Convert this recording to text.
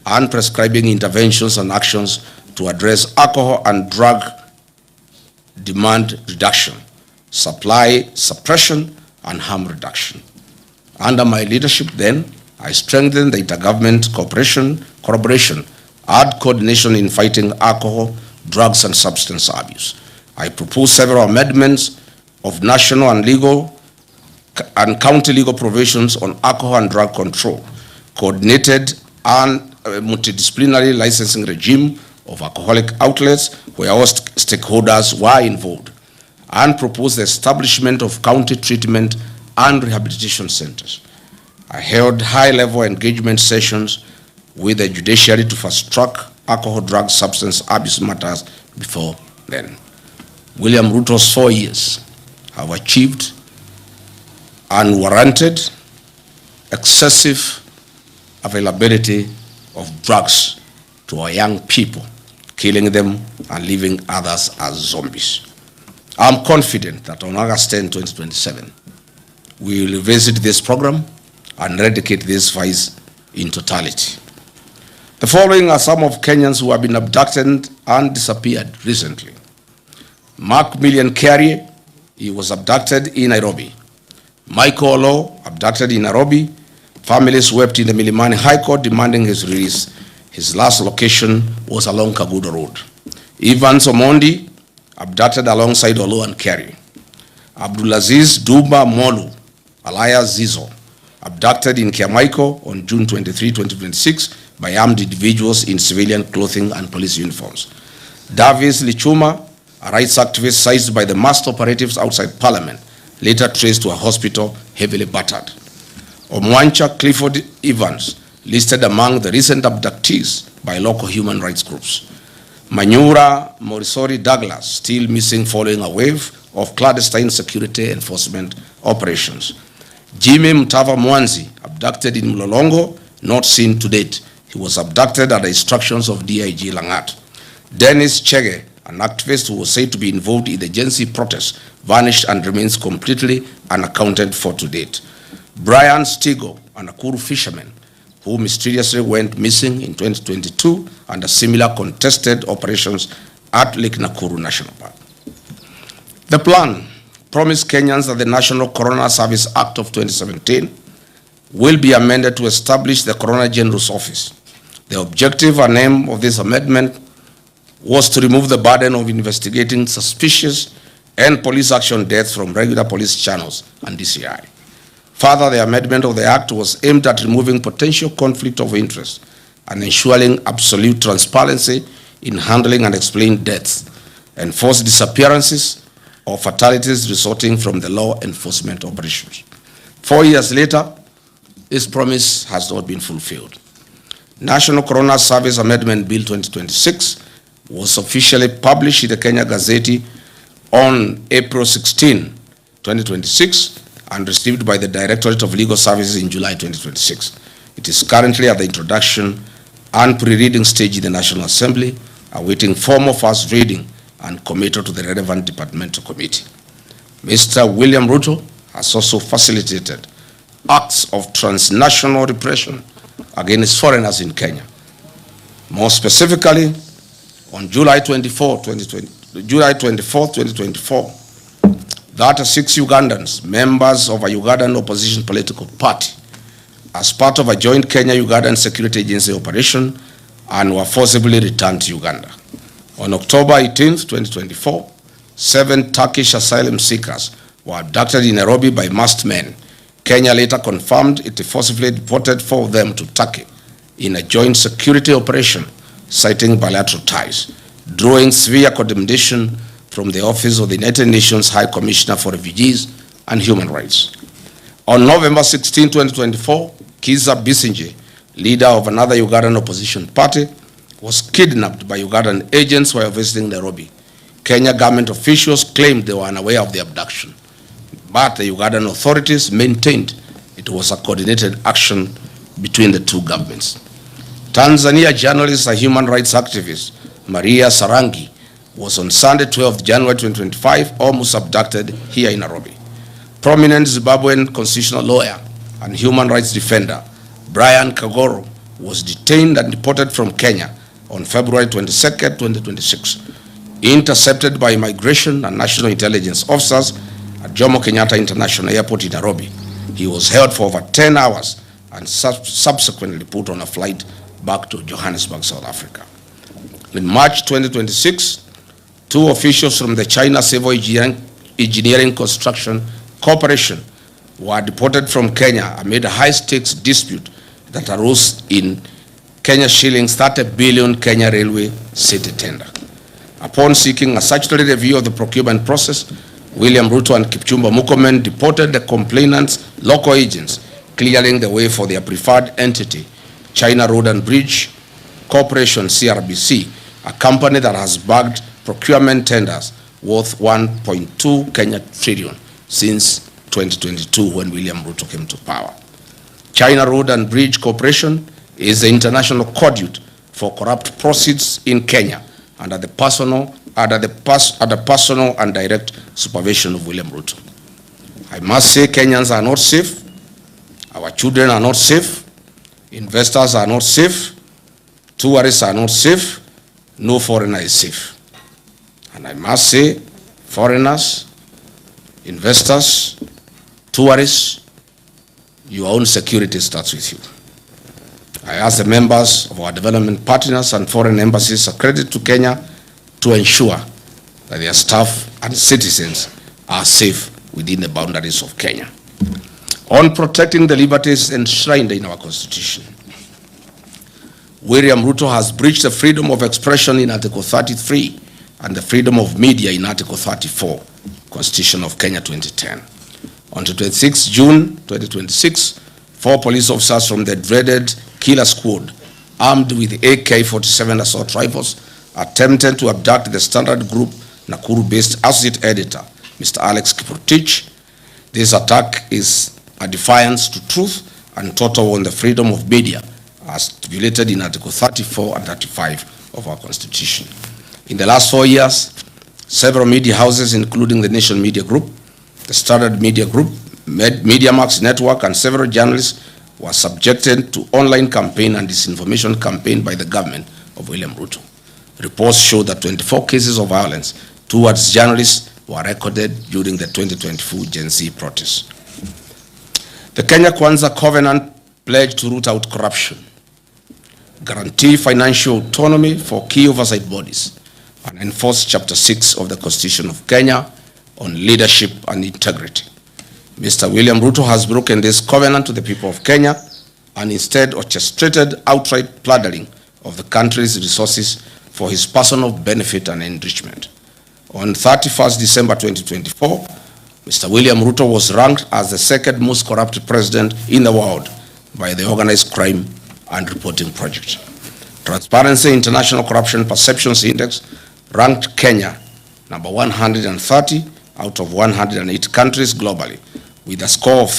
and prescribing interventions and actions to address alcohol and drug demand reduction, supply suppression, and harm reduction. Under my leadership then, I strengthened the intergovernment collaboration and coordination in fighting alcohol, drugs, and substance abuse. I proposed several amendments of national and legal and county legal provisions on alcohol and drug control, coordinated and multidisciplinary licensing regime of alcoholic outlets where all stakeholders were involved, and proposed the establishment of county treatment and rehabilitation centers. I held high-level engagement sessions with the judiciary to fast-track alcohol, drug, substance abuse matters before then. William Ruto's 4 years have achieved unwarranted, excessive availability of drugs to our young people, killing them and leaving others as zombies. I'm confident that on August 10, 2027, we will revisit this program and eradicate this vice in totality. The following are some of Kenyans who have been abducted and disappeared recently. Mark Million Carey, he was abducted in Nairobi. Michael Olo, abducted in Nairobi. Families wept in the Milimani High Court demanding his release. His last location was along Kagudo Road. Evans Omondi, abducted alongside Olo and Carey. Abdulaziz Duba Molu, alias Zizo, abducted in Kiamaiko on June 23, 2026 by armed individuals in civilian clothing and police uniforms. Davis Lichuma, a rights activist seized by the masked operatives outside Parliament, later traced to a hospital heavily battered. Omwancha Clifford Evans, listed among the recent abductees by local human rights groups. Manyura Morisori Douglas, still missing following a wave of clandestine security enforcement operations. Jimmy Mtava Mwanzi, abducted in Mlolongo, not seen to date. He was abducted at the instructions of DIG Langat. Dennis Chege, an activist who was said to be involved in the Gen Z protests, vanished and remains completely unaccounted for to date. Brian Stigo, a Nakuru fisherman, who mysteriously went missing in 2022 under similar contested operations at Lake Nakuru National Park. The plan promised Kenyans that the National Coroner Service Act of 2017 will be amended to establish the Coroner General's Office. The objective and aim of this amendment was to remove the burden of investigating suspicious and police action deaths from regular police channels and DCI. Further, the amendment of the Act was aimed at removing potential conflict of interest and ensuring absolute transparency in handling and explaining deaths, enforced disappearances, or fatalities resulting from the law enforcement operations. 4 years later, this promise has not been fulfilled. National Coroner Service Amendment Bill 2026 was officially published in the Kenya Gazette on April 16, 2026, and received by the Directorate of Legal Services in July 2026. It is currently at the introduction and pre-reading stage in the National Assembly, awaiting formal first reading and committal to the relevant departmental committee. Mr. William Ruto has also facilitated acts of transnational repression against foreigners in Kenya. More specifically, on July 24, 2024, that 6 Ugandans, members of a Ugandan opposition political party, as part of a joint Kenya-Ugandan Security Agency operation, and were forcibly returned to Uganda. On October 18, 2024, 7 Turkish asylum seekers were abducted in Nairobi by masked men. Kenya later confirmed it forcibly deported 4 of them to Turkey in a joint security operation, citing bilateral ties, drawing severe condemnation from the Office of the United Nations High Commissioner for Refugees and Human Rights. On November 16, 2024, Kiza Bisinje, leader of another Ugandan opposition party, was kidnapped by Ugandan agents while visiting Nairobi. Kenya government officials claimed they were unaware of the abduction, but the Ugandan authorities maintained it was a coordinated action between the two governments. Tanzania journalist and human rights activist Maria Sarangi was on Sunday, 12th January 2025, almost abducted here in Nairobi. Prominent Zimbabwean constitutional lawyer and human rights defender Brian Kagoro was detained and deported from Kenya on February 22nd, 2026. Intercepted by immigration and national intelligence officers at Jomo Kenyatta International Airport in Nairobi. He was held for over 10 hours and subsequently put on a flight back to Johannesburg, South Africa. In March 2026, 2 officials from the China Civil Engineering Construction Corporation were deported from Kenya amid a high-stakes dispute that arose in Kenya shillings 30 billion Kenya Railway city tender. Upon seeking a statutory review of the procurement process, William Ruto and Kipchumba Murkomen deported the complainants' local agents, clearing the way for their preferred entity, China Road and Bridge Corporation, CRBC, a company that has bagged procurement tenders worth 1.2 Kenya trillion since 2022 when William Ruto came to power. China Road and Bridge Corporation is the international conduit for corrupt proceeds in Kenya under the personal and direct supervision of William Ruto. I must say Kenyans are not safe, our children are not safe, investors are not safe, tourists are not safe, no foreigner is safe. And I must say, foreigners, investors, tourists, your own security starts with you. I ask the members of our development partners and foreign embassies accredited to Kenya to ensure that their staff and citizens are safe within the boundaries of Kenya. On protecting the liberties enshrined in our Constitution, William Ruto has breached the freedom of expression in Article 33 and the freedom of media in Article 34, Constitution of Kenya 2010. On 26 June 2026, 4 police officers from the dreaded killer squad, armed with AK-47 assault rifles, attempted to abduct the Standard Group Nakuru-based associate editor, Mr. Alex Kiprotich. This attack is a defiance to truth and total on the freedom of media, as stipulated in Article 34 and 35 of our Constitution. In the last 4 years, several media houses, including the Nation Media Group, the Standard Media Group, Media Max Network, and several journalists were subjected to online campaign and disinformation campaign by the government of William Ruto. Reports show that 24 cases of violence towards journalists were recorded during the 2024 Gen Z protests. The Kenya Kwanza Covenant pledged to root out corruption, guarantee financial autonomy for key oversight bodies, and enforce Chapter 6 of the Constitution of Kenya on leadership and integrity. Mr. William Ruto has broken this covenant to the people of Kenya and instead orchestrated outright plundering of the country's resources for his personal benefit and enrichment. On 31st December 2024, Mr. William Ruto was ranked as the second most corrupt president in the world by the Organized Crime and Reporting Project. Transparency International Corruption Perceptions Index ranked Kenya number 130 out of 108 countries globally with a score of